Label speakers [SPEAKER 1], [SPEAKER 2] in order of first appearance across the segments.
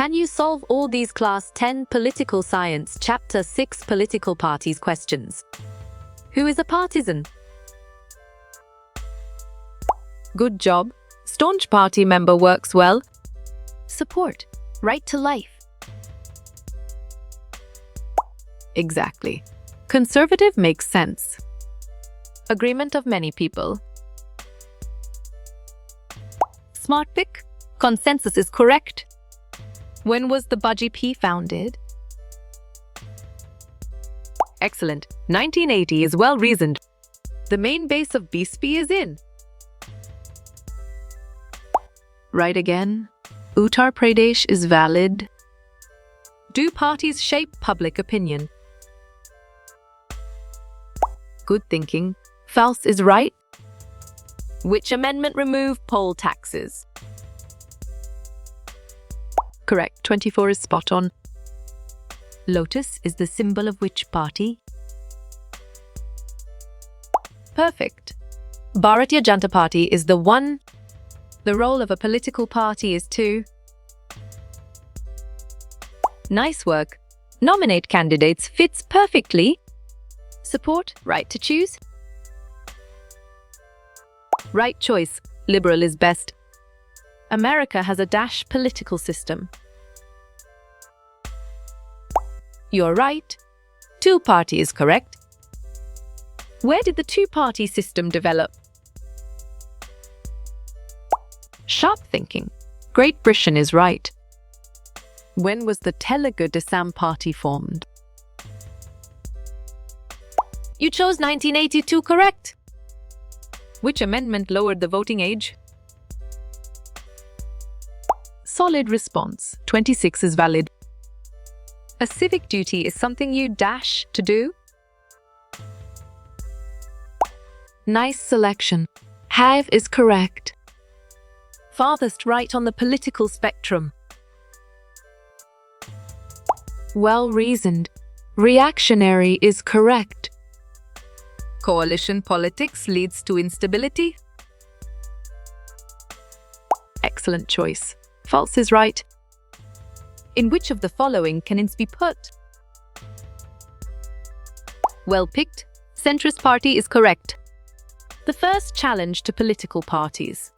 [SPEAKER 1] Can you solve all these Class 10 Political Science Chapter 6 Political Parties questions? Who is a partisan? Good job. Staunch party member works well. Support. Right to life. Exactly. Conservative makes sense. Agreement of many people. Smart pick. Consensus is correct. When was the BJP founded? Excellent. 1980 is well reasoned. The main base of BSP is in. Right again. Uttar Pradesh is valid. Do parties shape public opinion? Good thinking. False is right. Which amendment removed poll taxes? Correct. 24 is spot on. Lotus is the symbol of which party? Perfect. Bharatiya Janata Party is the one. The role of a political party is to nice work. Nominate candidates fits perfectly. Support, right to choose. Right choice, liberal is best. America has a dash political system. You're right. Two-party is correct. Where did the two-party system develop? Sharp thinking. Great Britain is right. When was the Telugu Desam Party formed? You chose 1982 correct. Which amendment lowered the voting age? Solid response. 26 is valid. A civic duty is something you dash to do. Nice selection. Have is correct. Farthest right on the political spectrum. Well reasoned. Reactionary is correct. Coalition politics leads to instability. Excellent choice. False is right. In which of the following can ins be put? Well picked. Centrist party is correct. The first challenge to political parties.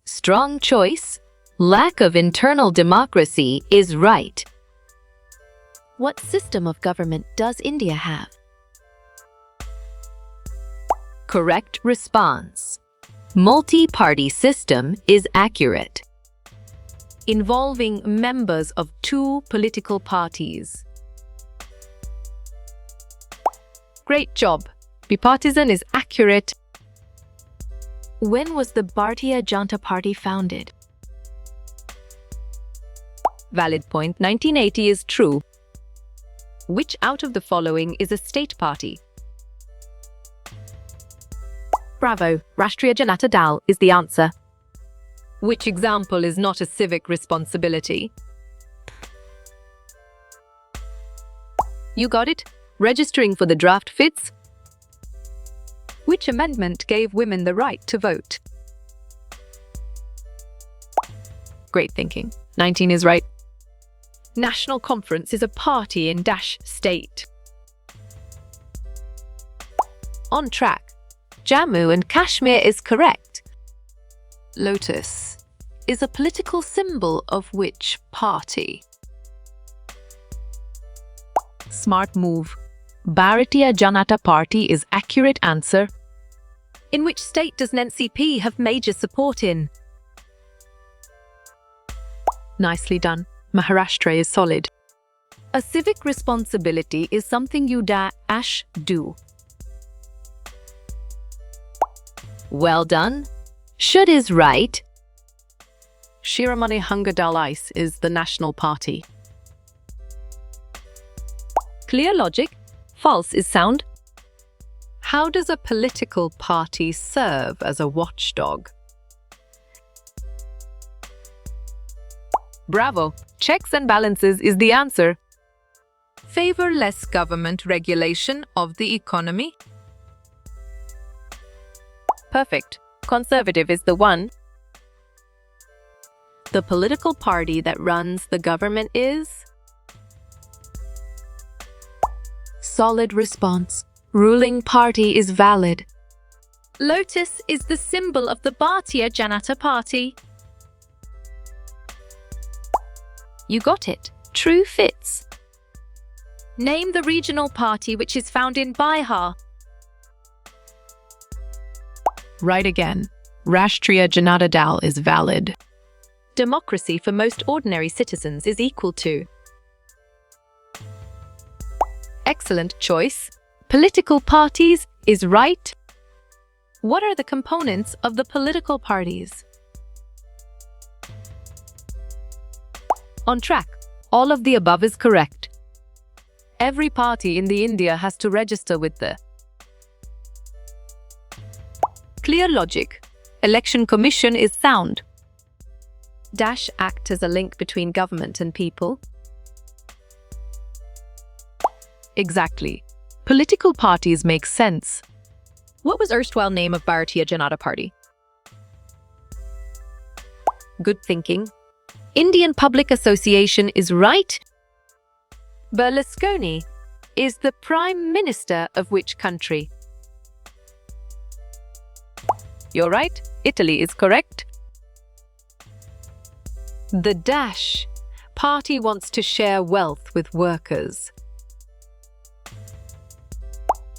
[SPEAKER 1] Strong choice. Lack of internal democracy is right. What system of government does India have? Correct response. Multi-party system is accurate. Involving members of two political parties. Great job. Bipartisan is accurate. When was the Bharatiya Janata Party founded? Valid point. 1980 is true. Which out of the following is a state party? Bravo. Rashtriya Janata Dal is the answer. Which example is not a civic responsibility? You got it. Registering for the draft fits. Which amendment gave women the right to vote? Great thinking. 19 is right. National Conference is a party in dash state. On track. Jammu and Kashmir is correct. Lotus is a political symbol of which party? Smart move. Bharatiya Janata Party is accurate answer. In which state does NCP have major support in? Nicely done. Maharashtra is solid. A civic responsibility is something you dash do. Well done. Should is right. Shiromani Hunger Dal Ice is the national party. Clear logic. False is sound. How does a political party serve as a watchdog? Bravo! Checks and balances is the answer. Favor less government regulation of the economy. Perfect. Conservative is the one. The political party that runs the government is? Solid response. Ruling party is valid.
[SPEAKER 2] Lotus is the symbol of the Bharatiya Janata Party.
[SPEAKER 1] You got it. True fits.
[SPEAKER 2] Name the regional party which is found in Bihar.
[SPEAKER 1] Right again. Rashtriya Janata Dal is valid.
[SPEAKER 2] Democracy for most ordinary citizens is equal to.
[SPEAKER 1] Excellent choice. Political parties is right.
[SPEAKER 2] What are the components of the political parties?
[SPEAKER 1] On track. All of the above is correct.
[SPEAKER 2] Every party in the India has to register with the.
[SPEAKER 1] Clear logic. Election Commission is sound.
[SPEAKER 2] Dash act as a link between government and people.
[SPEAKER 1] Exactly. Political parties make sense.
[SPEAKER 2] What was erstwhile name of Bharatiya Janata Party?
[SPEAKER 1] Good thinking. Indian Public Association is right.
[SPEAKER 2] Berlusconi is the Prime Minister of which country?
[SPEAKER 1] You're right. Italy is correct.
[SPEAKER 2] The Dash party wants to share wealth with workers.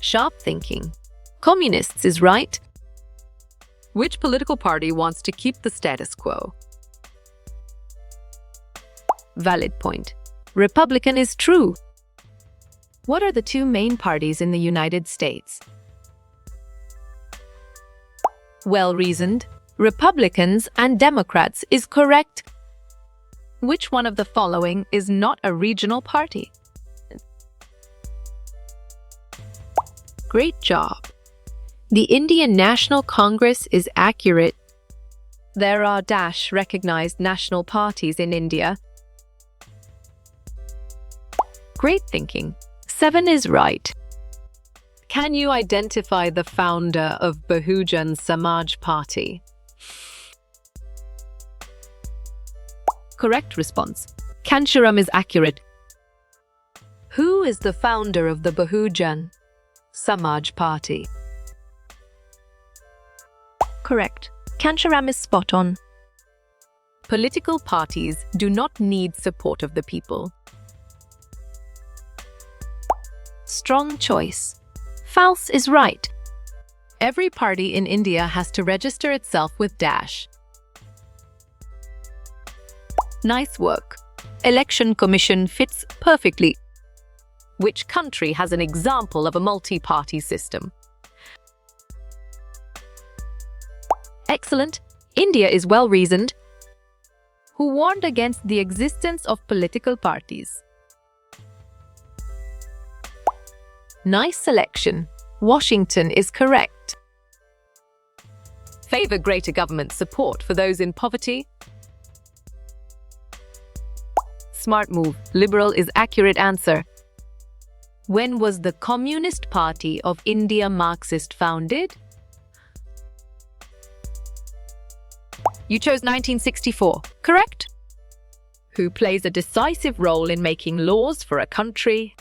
[SPEAKER 1] Sharp thinking. Communists is right.
[SPEAKER 2] Which political party wants to keep the status quo?
[SPEAKER 1] Valid point. Republican is true.
[SPEAKER 2] What are the two main parties in the United States?
[SPEAKER 1] Well-reasoned. Republicans and Democrats is correct.
[SPEAKER 2] Which one of the following is not a regional party?
[SPEAKER 1] Great job. The Indian National Congress is accurate.
[SPEAKER 2] There are dash recognized national parties in India.
[SPEAKER 1] Great thinking. 7 is right.
[SPEAKER 2] Can you identify the founder of Bahujan Samaj Party?
[SPEAKER 1] Correct response. Kansharam is accurate.
[SPEAKER 2] Who is the founder of the Bahujan Samaj Party?
[SPEAKER 1] Correct. Kansharam is spot on.
[SPEAKER 2] Political parties do not need support of the people.
[SPEAKER 1] Strong choice. False is right.
[SPEAKER 2] Every party in India has to register itself with dash.
[SPEAKER 1] Nice work. Election Commission fits perfectly.
[SPEAKER 2] Which country has an example of a multi-party system?
[SPEAKER 1] Excellent. India is well-reasoned.
[SPEAKER 2] Who warned against the existence of political parties?
[SPEAKER 1] Nice selection. Washington is correct.
[SPEAKER 2] Favor greater government support for those in poverty?
[SPEAKER 1] Smart move. Liberal is accurate answer.
[SPEAKER 2] When was the Communist Party of India Marxist founded?
[SPEAKER 1] You chose 1964, correct?
[SPEAKER 2] Who plays a decisive role in making laws for a country?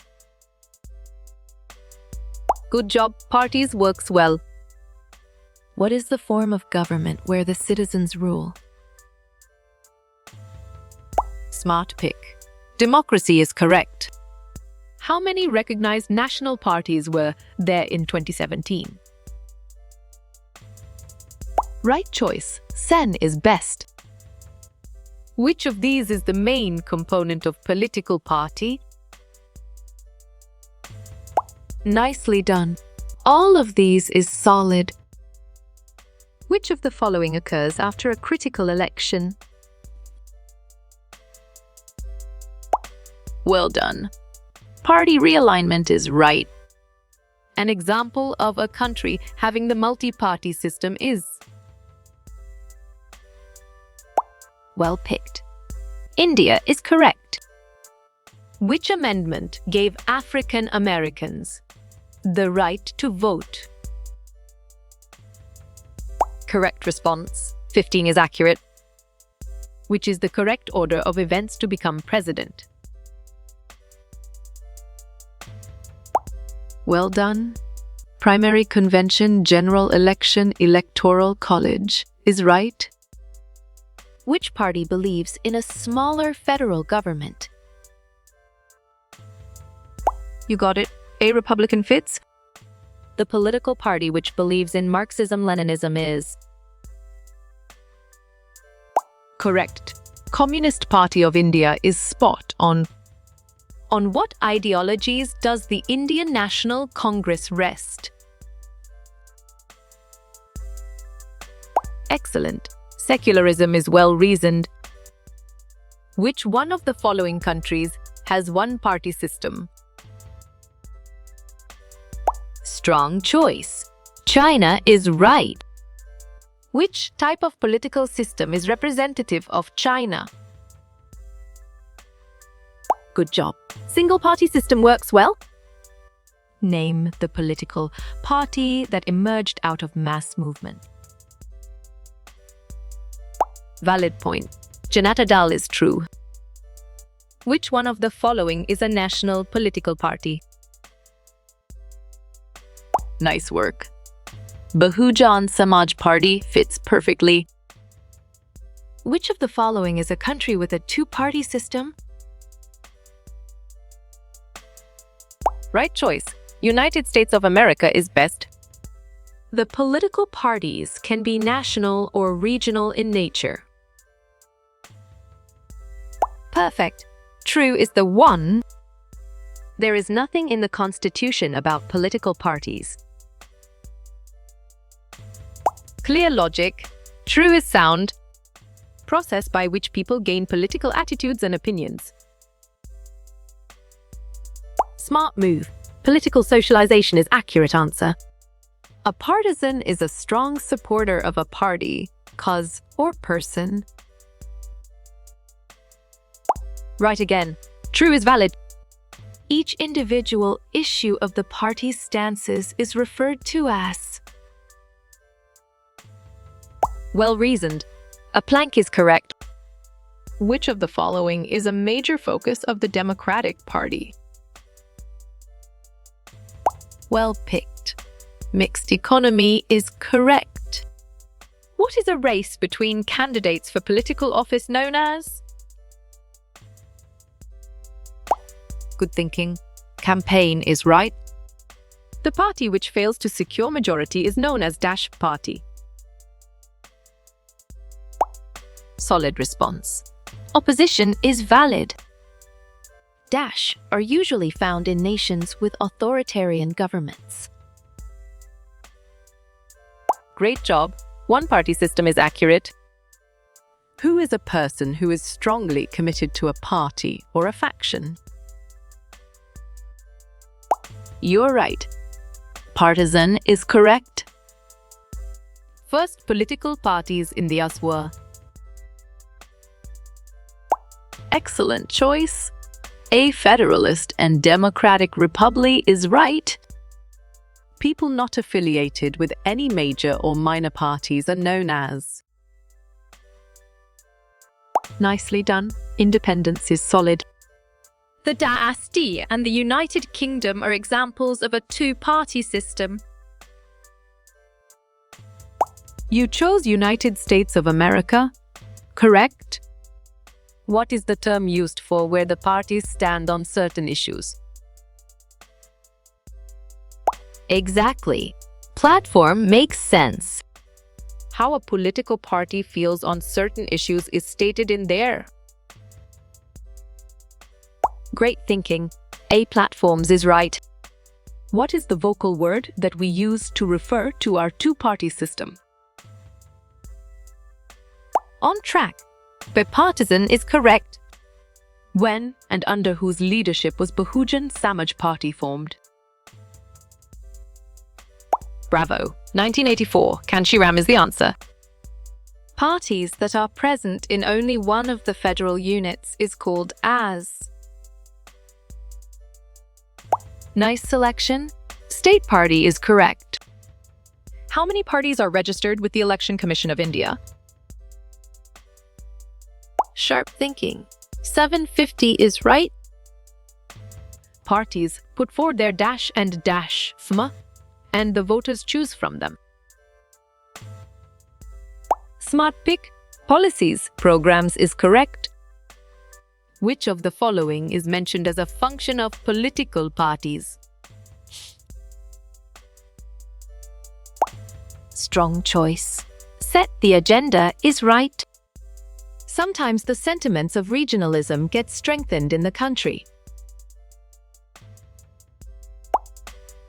[SPEAKER 1] Good job. Parties works well. What is the form of government where the citizens rule? Smart pick. Democracy is correct.
[SPEAKER 2] How many recognized national parties were there in 2017?
[SPEAKER 1] Right choice. Sen is best.
[SPEAKER 2] Which of these is the main component of political party?
[SPEAKER 1] Nicely done. All of these is solid.
[SPEAKER 2] Which of the following occurs after a critical election?
[SPEAKER 1] Well done. Party realignment is right.
[SPEAKER 2] An example of a country having the multi-party system is?
[SPEAKER 1] Well picked. India is correct.
[SPEAKER 2] Which amendment gave African Americans the right to vote?
[SPEAKER 1] Correct response. 15 is accurate.
[SPEAKER 2] which is the correct order of events to become president. Well done. Primary convention, general election, electoral college is right.
[SPEAKER 1] Which party believes in a smaller federal government?
[SPEAKER 2] You got it. A, Republican fits.
[SPEAKER 1] The political party which believes in Marxism-Leninism is
[SPEAKER 2] Correct. Communist Party of India is spot on.
[SPEAKER 1] On what ideologies does the Indian National Congress rest?
[SPEAKER 2] Excellent. Secularism is well reasoned.
[SPEAKER 1] Which one of the following countries has one-party system? Strong choice. China is right. Which type of political system is representative of China?
[SPEAKER 2] Good job. Single-party system works well.
[SPEAKER 1] Name the political party that emerged out of mass movement.
[SPEAKER 2] Valid point. Janata Dal is true.
[SPEAKER 1] Which one of the following is a national political party?
[SPEAKER 2] Nice work. Bahujan Samaj Party fits perfectly.
[SPEAKER 1] Which of the following is a country with a two-party system?
[SPEAKER 2] Right choice. United States of America is best.
[SPEAKER 1] The political parties can be national or regional in nature.
[SPEAKER 2] Perfect. True is the one. There is nothing in the Constitution about political parties. Clear logic. True is sound. Process by which people gain political attitudes and opinions. Smart move. Political socialization is accurate answer. A partisan is a strong supporter of a party, cause, or person. Right again. True is valid.
[SPEAKER 1] Each individual issue of the party's stances is referred to as
[SPEAKER 2] Well reasoned. A plank is correct. Which of the following is a major focus of the Democratic Party? Well picked. Mixed economy is correct. What is a race between candidates for political office known as? Good thinking. Campaign is right. The party which fails to secure majority is known as Dash Party. Solid response. Opposition is valid.
[SPEAKER 1] dash are usually found in nations with authoritarian governments.
[SPEAKER 2] Great job. One-party system is accurate. Who is a person who is strongly committed to a party or a faction? You're right. Partisan is correct. First political parties in the US were. Excellent choice. A Federalist and Democratic Republic is right. People not affiliated with any major or minor parties are known as. Nicely done. Independence is solid.
[SPEAKER 1] The dynasty and the United Kingdom are examples of a two-party system.
[SPEAKER 2] You chose United States of America, correct? What is the term used for where the parties stand on certain issues?
[SPEAKER 1] Exactly. Platform makes sense.
[SPEAKER 2] How a political party feels on certain issues is stated in there. Great thinking. A platforms is right. What is the vocal word that we use to refer to our two-party system? On track. Bipartisan is correct. When and under whose leadership was Bahujan Samaj Party formed? Bravo. 1984. Kanshiram is the answer. Parties that are present in only one of the federal units is called as. Nice selection. State Party is correct. How many parties are registered with the Election Commission of India? Sharp thinking. 750 is right. Parties put forward their dash and dash FMA, and the voters choose from them. Smart pick. Policies, programs is correct. Which of the following is mentioned as a function of political parties?
[SPEAKER 1] Strong choice. Set the agenda is right.
[SPEAKER 2] Sometimes the sentiments of regionalism get strengthened in the country.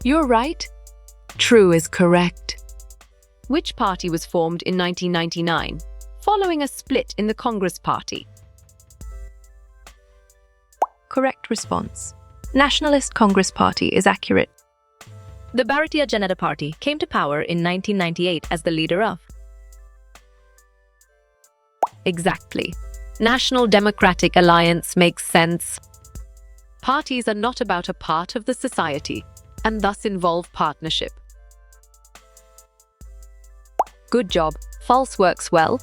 [SPEAKER 2] You're right. True is correct. Which party was formed in 1999, following a split in the Congress Party? Correct response. Nationalist Congress Party is accurate. The Bharatiya Janata Party came to power in 1998 as the leader of. Exactly. National Democratic Alliance makes sense. Parties are not about a part of the society, and thus involve partnership. Good job. False works well.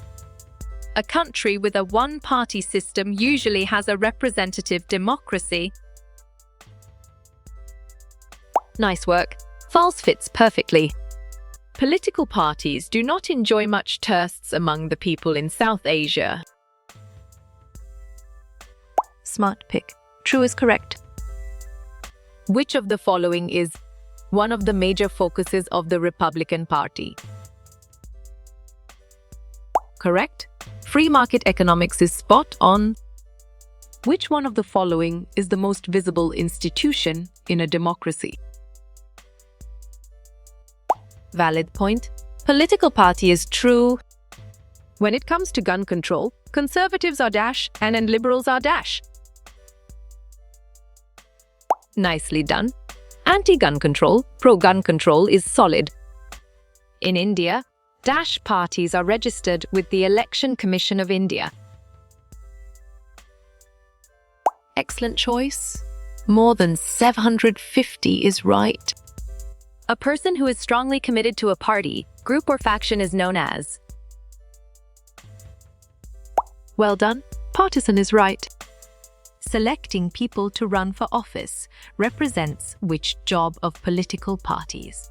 [SPEAKER 2] A country with a one-party system usually has a representative democracy. Nice work. False fits perfectly. Political parties do not enjoy much thirsts among the people in South Asia. Smart pick. True is correct. Which of the following is one of the major focuses of the Republican Party? Correct. Free market economics is spot on. Which one of the following is the most visible institution in a democracy? Valid point. Political party is true. When it comes to gun control, conservatives are dash and liberals are dash. Nicely done. Anti-gun control, pro-gun control is solid. In India, dash parties are registered with the Election Commission of India. Excellent choice. More than 750 is right. A person who is strongly committed to a party, group, or faction is known as. Well done. Partisan is right. Selecting people to run for office represents which job of political parties?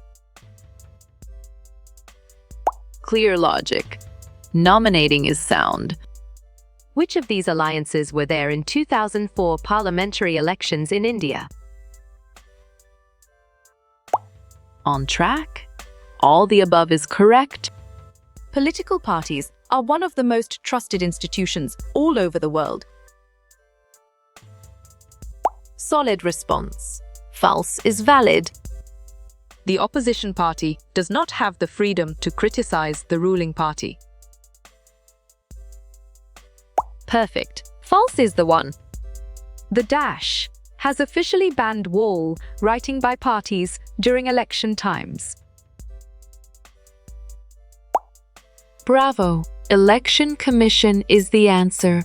[SPEAKER 2] Clear logic. Nominating is sound. Which of these alliances were there in 2004 parliamentary elections in India? On track? All the above is correct. Political parties are one of the most trusted institutions all over the world. Solid response. False is valid. The opposition party does not have the freedom to criticize the ruling party. Perfect. False is the one. The dash has officially banned wall writing by parties during election times. Bravo! Election Commission is the answer.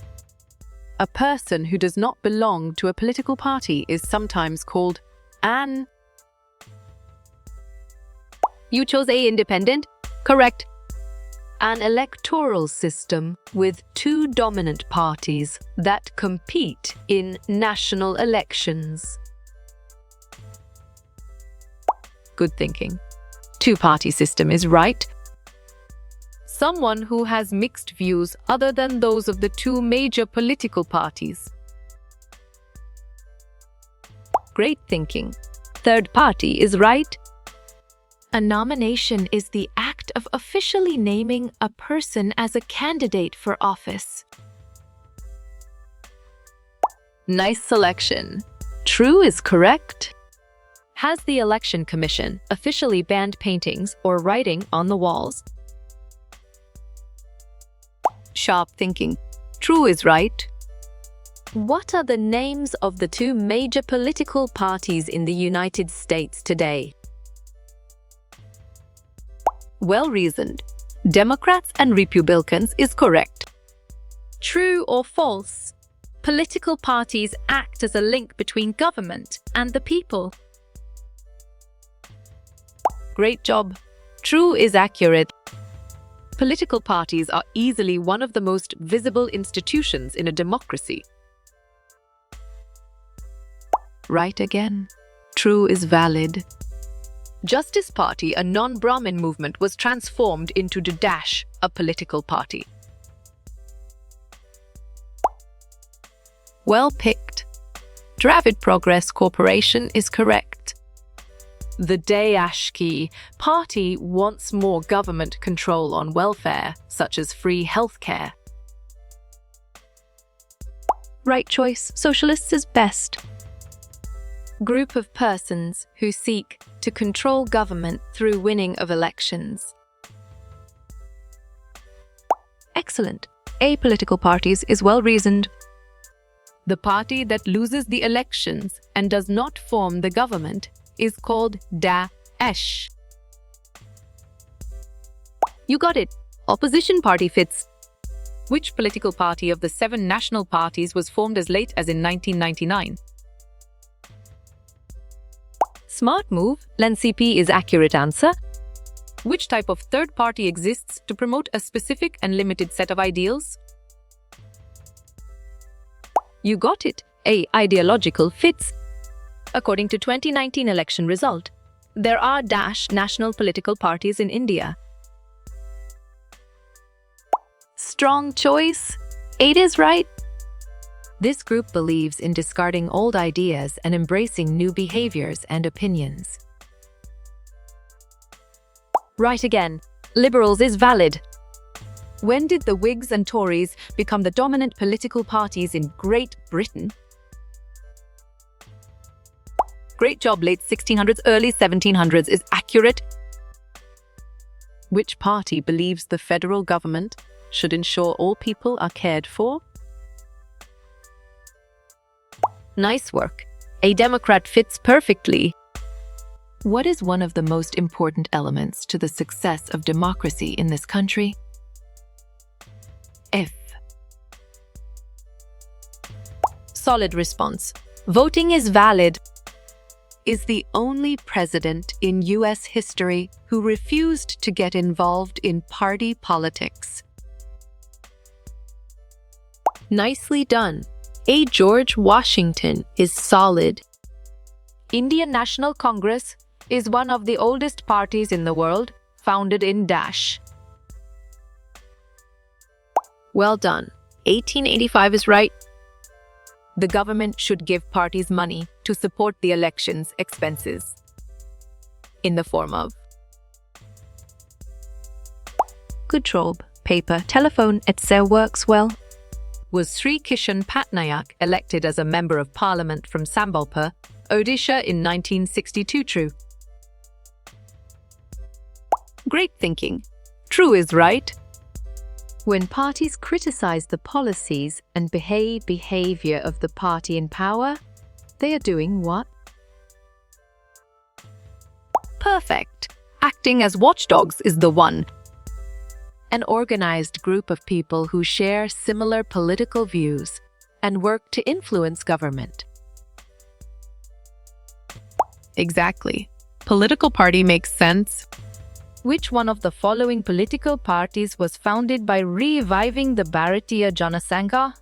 [SPEAKER 2] A person who does not belong to a political party is sometimes called an. You chose A, independent? Correct. An electoral system with two dominant parties that compete in national elections. Good thinking. Two-party system is right. Someone who has mixed views other than those of the two major political parties. Great thinking. Third party is right. A nomination is the act of officially naming a person as a candidate for office. Nice selection. True is correct. Has the Election Commission officially banned paintings or writing on the walls? Sharp thinking. True is right. What are the names of the two major political parties in the United States today? Well reasoned. Democrats and Republicans is correct. True or false? Political parties act as a link between government and the people. Great job. True is accurate. Political parties are easily one of the most visible institutions in a democracy. Right again. True is valid. Justice Party, a non-Brahmin movement, was transformed into the Dash, a political party. Well picked. Dravid Progress Corporation is correct. The Dashki Party wants more government control on welfare, such as free healthcare. Right choice. Socialists is best.
[SPEAKER 1] Group of persons who seek to control government through winning of elections.
[SPEAKER 2] Excellent. Apolitical parties is well reasoned. The party that loses the elections and does not form the government is called Daesh. You got it. Opposition party fits. Which political party of the 7 national parties was formed as late as in 1999? Smart move. LNCP is accurate answer. Which type of third party exists to promote a specific and limited set of ideals? You got it. Ideological fits. According to 2019 election result, there are national political parties in India. Strong choice. 8 is right. This group believes in discarding old ideas and embracing new behaviors and opinions. Right again. Liberals is valid. When did the Whigs and Tories become the dominant political parties in Great Britain? Great job, late 1600s, early 1700s is accurate. Which party believes the federal government should ensure all people are cared for? Nice work. A Democrat fits perfectly. What is one of the most important elements to the success of democracy in this country? F. Solid response. Voting is valid. Is the only president in U.S. history who refused to get involved in party politics. Nicely done. A. George Washington is solid. Indian National Congress is one of the oldest parties in the world, founded in Dash. Well done. 1885 is right. The government should give parties money to support the elections' expenses in the form of good job, paper, telephone, etc. works well. Was Sri Kishan Patnaik elected as a Member of Parliament from Sambalpur, Odisha in 1962 true? Great thinking. True is right. When parties criticize the policies and behavior of the party in power, they are doing what? Perfect. Acting as watchdogs is the one. An organized group of people who share similar political views and work to influence government. Exactly. Political party makes sense. Which one of the following political parties was founded by reviving the Bharatiya Janasangha?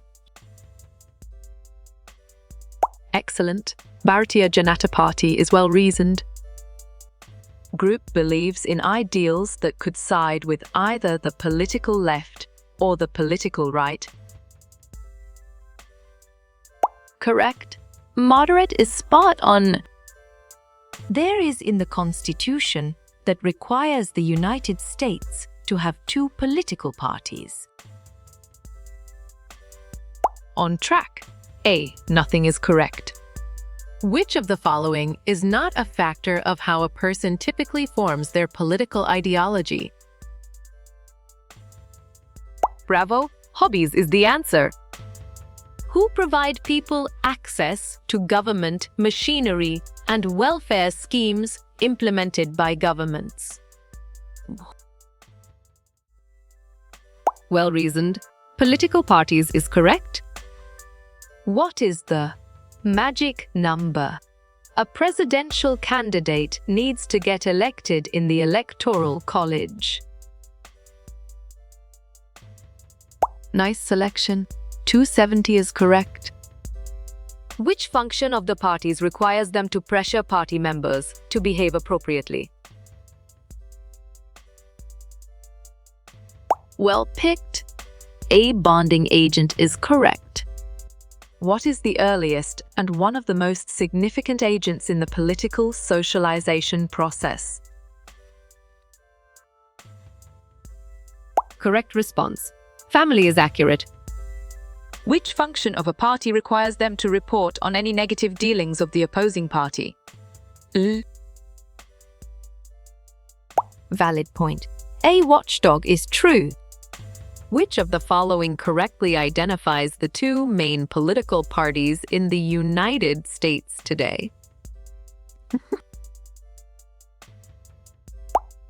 [SPEAKER 2] Excellent. Bharatiya Janata Party is well reasoned. Group believes in ideals that could side with either the political left or the political right. Correct. Moderate is spot on. There is in the Constitution that requires the United States to have 2 political parties. On track. A. Nothing is correct. Which of the following is not a factor of how a person typically forms their political ideology? Bravo! Hobbies is the answer. Who provide people access to government machinery and welfare schemes implemented by governments? Well reasoned. Political parties is correct. What is the magic number a presidential candidate needs to get elected in the Electoral College? Nice selection. 270 is correct.
[SPEAKER 1] Which function of the parties requires them to pressure party members to behave appropriately?
[SPEAKER 2] Well picked. A bonding agent is correct. What is the earliest and one of the most significant agents in the political socialization process?
[SPEAKER 1] Correct response. Family is accurate.
[SPEAKER 2] Which function of a party requires them to report on any negative dealings of the opposing party?
[SPEAKER 1] Valid point. A watchdog is true. Which of the following correctly identifies the two main political parties in the United States today?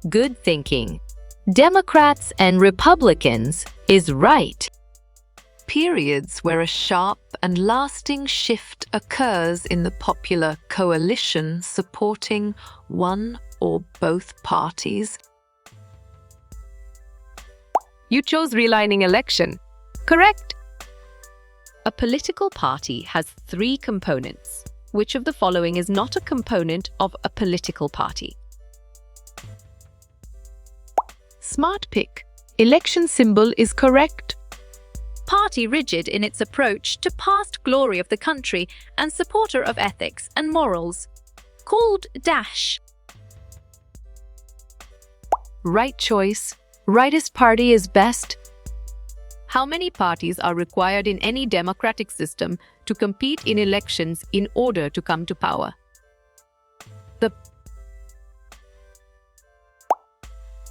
[SPEAKER 1] Good thinking. Democrats and Republicans is right.
[SPEAKER 2] Periods where a sharp and lasting shift occurs in the popular coalition supporting one or both parties.
[SPEAKER 1] You chose relining election. Correct.
[SPEAKER 2] A political party has three components. Which of the following is not a component of a political party? Smart pick. Election symbol is correct.
[SPEAKER 3] Party rigid in its approach to past glory of the country and supporter of ethics and morals. Called Dash.
[SPEAKER 2] Right choice. Rightist party is best. How many parties are required in any democratic system to compete in elections in order to come to power? The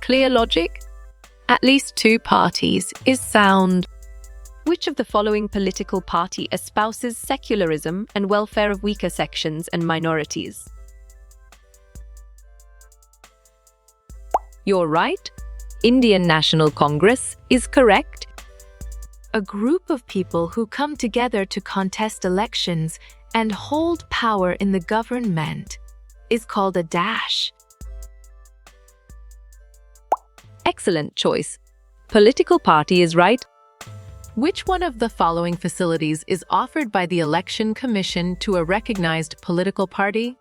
[SPEAKER 2] clear logic? At least 2 parties is sound. Which of the following political party espouses secularism and welfare of weaker sections and minorities?
[SPEAKER 1] You're right. Indian National Congress is correct.
[SPEAKER 2] A group of people who come together to contest elections and hold power in the government is called a dash.
[SPEAKER 1] Excellent choice. Political party is right.
[SPEAKER 2] Which one of the following facilities is offered by the Election Commission to a recognized political party?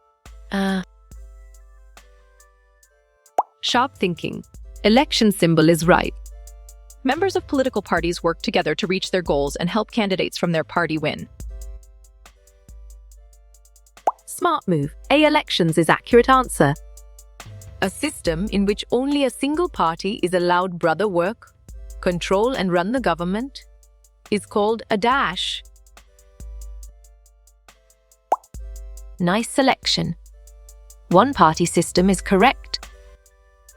[SPEAKER 1] Sharp thinking. Election symbol is right.
[SPEAKER 3] Members of political parties work together to reach their goals and help candidates from their party win.
[SPEAKER 1] Smart move. A elections is accurate answer.
[SPEAKER 2] A system in which only a single party is allowed brother work, control and run the government is called a dash. Nice selection. One-party system is correct.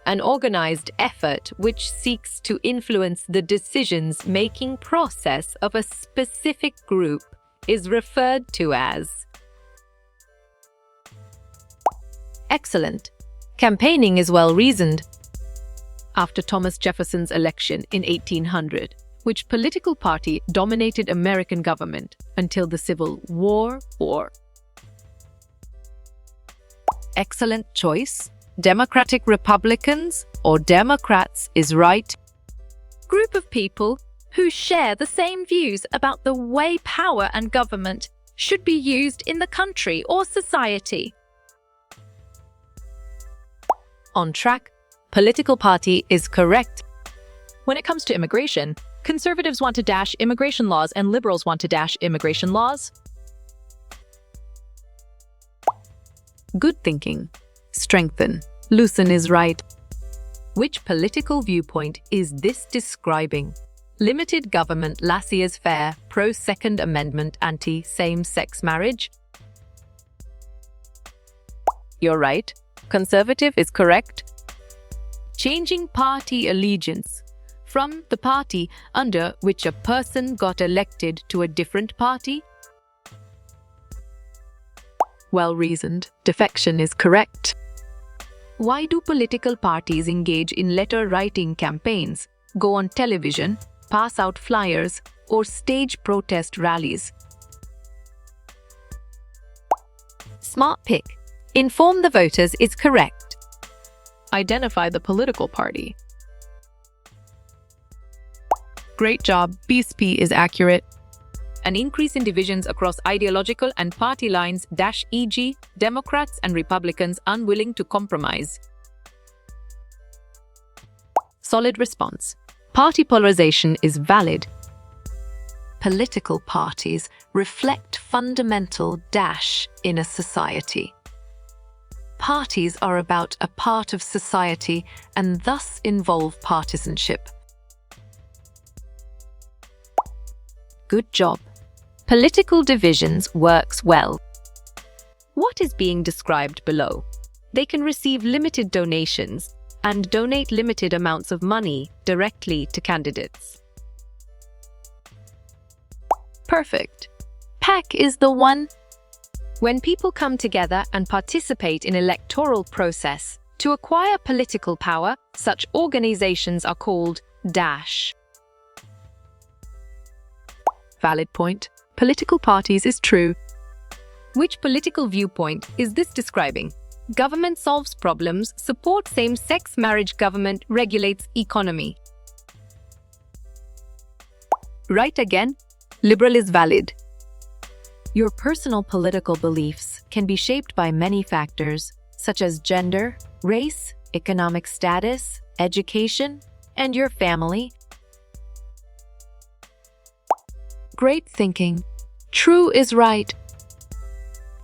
[SPEAKER 2] An organized effort which seeks to influence the decisions-making process of a specific group is referred to as. Excellent. Campaigning is well-reasoned. After Thomas Jefferson's election in 1800, which political party dominated American government until the Civil War? Excellent choice. Democratic Republicans or Democrats is right.
[SPEAKER 3] Group of people who share the same views about the way power and government should be used in the country or society.
[SPEAKER 2] On track. Political party is correct.
[SPEAKER 3] When it comes to immigration, conservatives want to dash immigration laws and liberals want to dash immigration laws.
[SPEAKER 2] Good thinking. Strengthen. Loosen is right. Which political viewpoint is this describing? Limited government, laissez-faire, pro-Second Amendment, anti-same-sex marriage? You're right. Conservative is correct. Changing party allegiance from the party under which a person got elected to a different party? Well-reasoned. Defection is correct. Why do political parties engage in letter-writing campaigns, go on television, pass out flyers, or stage protest rallies? Smart pick. Inform the voters is correct. Identify the political party. Great job. BSP is accurate.
[SPEAKER 1] An increase in divisions across ideological and party lines, e.g., Democrats and Republicans unwilling to compromise.
[SPEAKER 2] Solid response. Party polarization is valid.
[SPEAKER 1] Political parties reflect fundamental in a society. Parties are about a part of society and thus involve partisanship.
[SPEAKER 2] Good job. Political divisions works well. What is being described below? They can receive limited donations and donate limited amounts of money directly to candidates. Perfect. PAC is the one. When people come together and participate in electoral process to acquire political power, such organizations are called Valid point. Political parties is true. Which political viewpoint is this describing? Government solves problems, supports same-sex marriage, government regulates economy. Right again. Liberal is valid. Your personal political beliefs can be shaped by many factors, such as gender, race, economic status, education, and your family. Great thinking. True is right.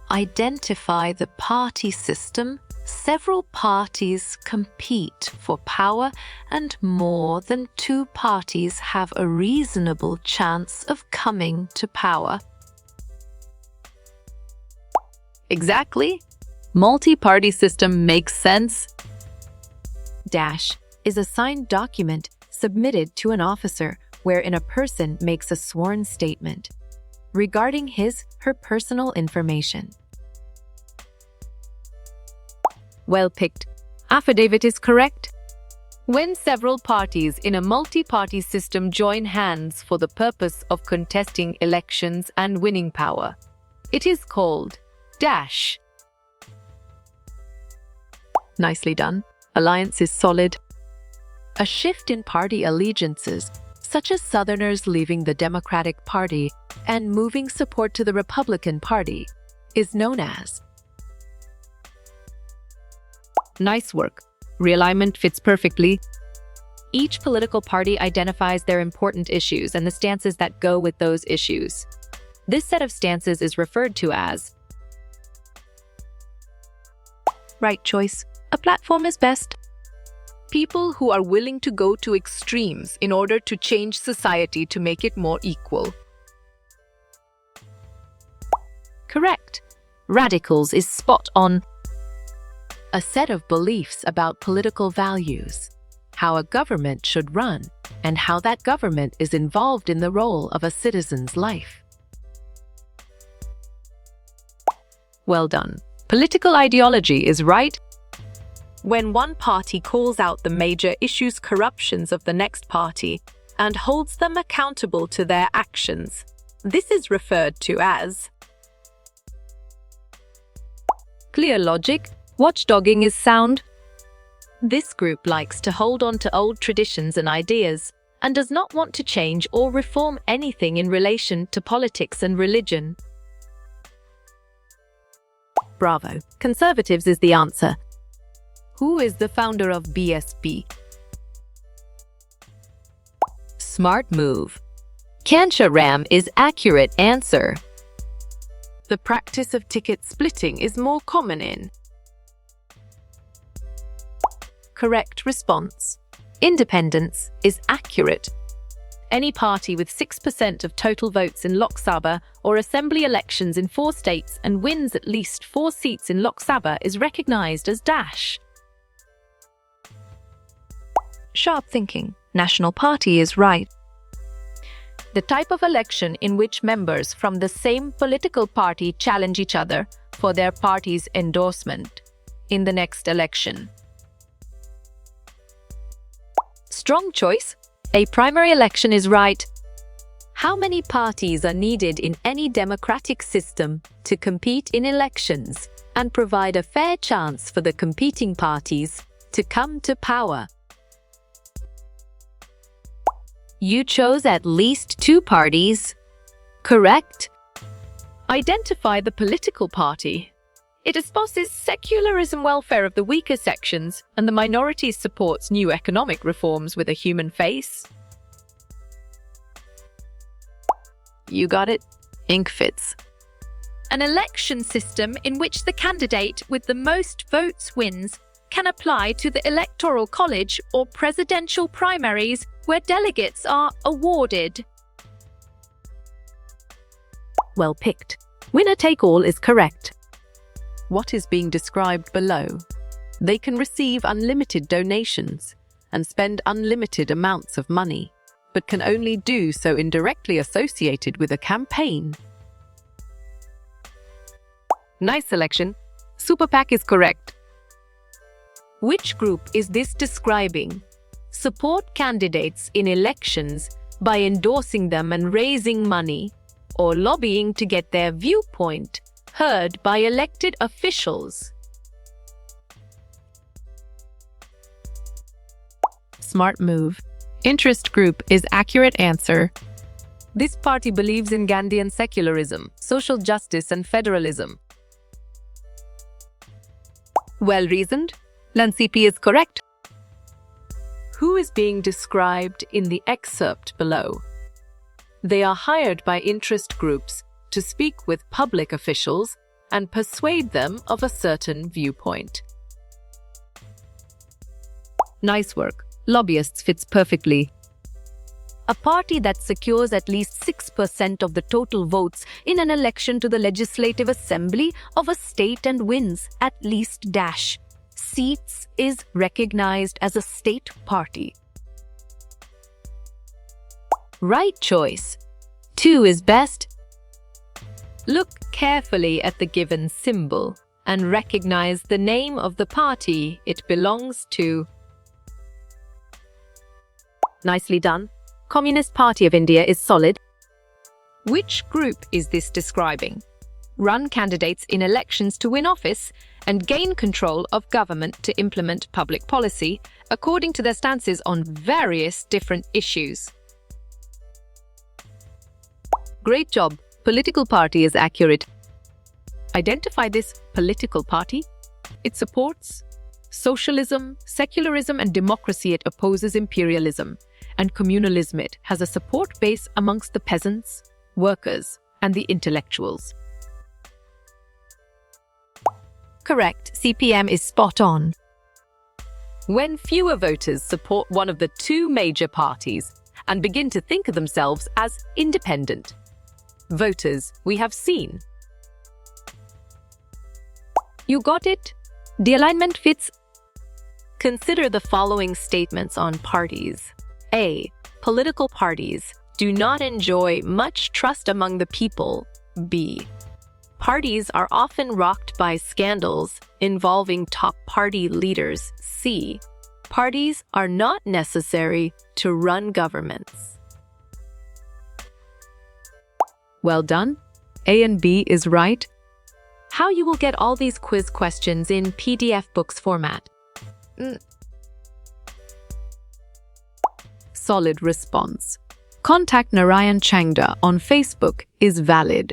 [SPEAKER 2] Identify the party system. Several parties compete for power, and more than two parties have a reasonable chance of coming to power. Exactly. Multi-party system makes sense. Is a signed document submitted to an officer wherein a person makes a sworn statement regarding her personal information. Well picked. Affidavit is correct. When several parties in a multi-party system join hands for the purpose of contesting elections and winning power, it is called Nicely done. Alliance is solid. A shift in party allegiances, such as Southerners leaving the Democratic Party and moving support to the Republican Party, is known as. Nice work. Realignment fits perfectly. Each political party identifies their important issues and the stances that go with those issues. This set of stances is referred to as. Right choice. A platform is best. People who are willing to go to extremes in order to change society to make it more equal. Correct. Radicals is spot on. A set of beliefs about political values, how a government should run, and how that government is involved in the role of a citizen's life. Well done. Political ideology is right. When one party calls out the major issues corruptions of the next party and holds them accountable to their actions, this is referred to as. Clear logic. Watchdogging is sound. This group likes to hold on to old traditions and ideas and does not want to change or reform anything in relation to politics and religion. Bravo. Conservatives is the answer. Who is the founder of BSP? Smart move. Ram is accurate answer. The practice of ticket splitting is more common in. Correct response. Independence is accurate. Any party with 6% of total votes in Lok Sabha or assembly elections in 4 states and wins at least 4 seats in Lok Sabha is recognized as Sharp thinking. National Party is right. The type of election in which members from the same political party challenge each other for their party's endorsement in the next election. Strong choice. A primary election is right. How many parties are needed in any democratic system to compete in elections and provide a fair chance for the competing parties to come to power?
[SPEAKER 1] You chose at least two parties. Correct?
[SPEAKER 2] Identify the political party. It espouses secularism welfare of the weaker sections, and the minorities supports new economic reforms with a human face. You got it? Ink fits.
[SPEAKER 3] An election system in which the candidate with the most votes wins can apply to the Electoral College or presidential primaries where delegates are awarded.
[SPEAKER 1] Well picked. Winner take all is correct.
[SPEAKER 2] What is being described below? They can receive unlimited donations and spend unlimited amounts of money, but can only do so indirectly associated with a campaign.
[SPEAKER 1] Nice selection. Super PAC is correct. Which group is this describing? Support candidates in elections by endorsing them and raising money, or lobbying to get their viewpoint heard by elected officials.
[SPEAKER 2] Smart move. Interest group is accurate answer.
[SPEAKER 1] This party believes in Gandhian secularism, social justice, and federalism. Well reasoned. LAN-CP is correct.
[SPEAKER 2] Who is being described in the excerpt below? They are hired by interest groups to speak with public officials and persuade them of a certain viewpoint.
[SPEAKER 1] Nice work. Lobbyists fits perfectly. A party that secures at least 6% of the total votes in an election to the Legislative Assembly of a state and wins at least dash seats is recognized as a state party. Right choice. 2 is best. Look carefully at the given symbol and recognize the name of the party it belongs to. Nicely done. Communist Party of India is solid. Which group is this describing? Run candidates in elections to win office and gain control of government to implement public policy according to their stances on various different issues. Great job. Political party is accurate. Identify this political party. It supports socialism, secularism, and democracy. It opposes imperialism and communalism. It has a support base amongst the peasants, workers, and the intellectuals. Correct. CPM is spot on. When fewer voters support one of the two major parties and begin to think of themselves as independent voters, we have seen. You got it? The alignment fits. Consider the following statements on parties. A. Political parties do not enjoy much trust among the people. B. Parties are often rocked by scandals involving top party leaders. C. Parties are not necessary to run governments. Well done. A and B is right. How you will get all these quiz questions in PDF books format? Solid response. Contact Narayan Changda on Facebook is valid.